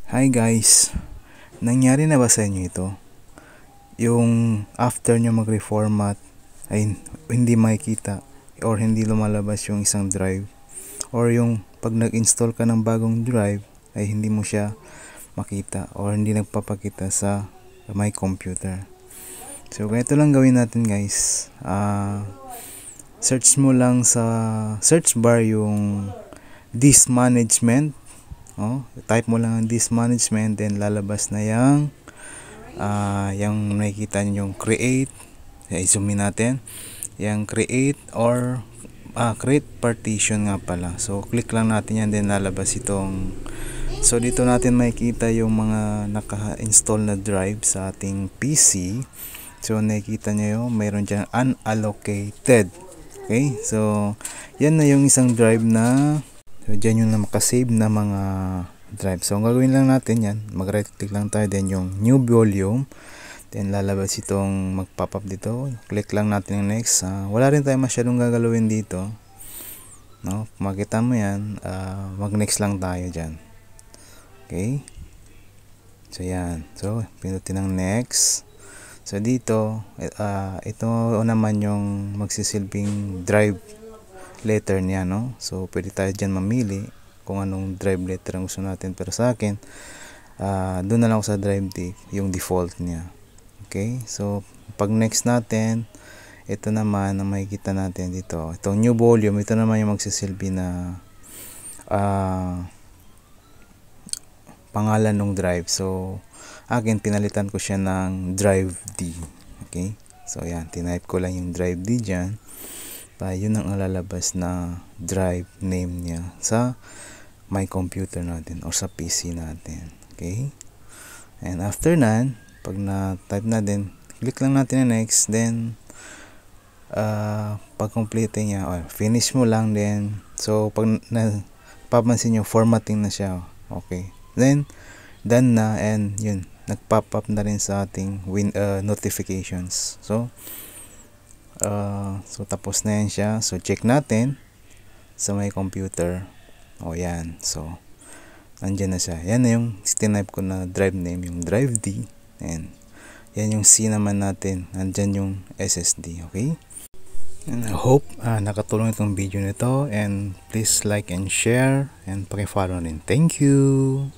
Hi guys, nangyari na ba sa inyo ito? Yung after nyo mag-reformat ay hindi makikita or hindi lumalabas yung isang drive, or yung pag nag-install ka ng bagong drive ay hindi mo siya makita or hindi nagpapakita sa my computer. So ganito lang gawin natin guys. Search mo lang sa search bar yung disk management. Type mo lang ang disk management, then lalabas na yung nakikita nyo yung create. I-zoom in natin yung create or create partition nga pala. So click lang natin yan, then lalabas itong, so dito natin makikita yung mga naka-install na drive sa ating PC. So nakikita nyo yung mayroon dyan unallocated. Okay, so yan na yung isang drive na, so dyan yung makasave na mga drive. So ang gagawin lang natin yan, mag right click lang tayo, then yung new volume, then lalabas itong mag-pop up dito, click lang natin yung next. Wala rin tayo masyadong gagalawin dito, no? Makita mo yan, mag next lang tayo dyan. Okay, so yan, so pinutin ng next. So dito ito naman yung magsisilbing drive letter niya, no? So pwede tayo dyan mamili kung anong drive letter ang gusto natin, pero sa akin doon na lang ako sa drive D, yung default niya. Okay, so pag next natin, ito naman na makikita natin dito, itong new volume, ito naman yung magsisilbi na pangalan ng drive. So akin pinalitan ko siya ng drive D. Okay, so yan, tinype ko lang yung drive D dyan, yun ang lalabas na drive name niya sa my computer natin or sa PC natin. Okay, and after nan, pag na-type natin, click lang natin na next, then pag complete niya, or finish mo lang din. So pag papansin nyo, formatting na siya. Okay, then done na, and yun, nag-pop up na rin sa ating notifications. So tapos na yan siya. So check natin sa my computer. Yan, so andyan na siya. Yan na yung tinype ko na drive name, yung drive D, and yan yung C naman natin, andyan yung SSD. Okay, and I hope nakatulong itong video nito, and please like and share and paki-follow rin. Thank you.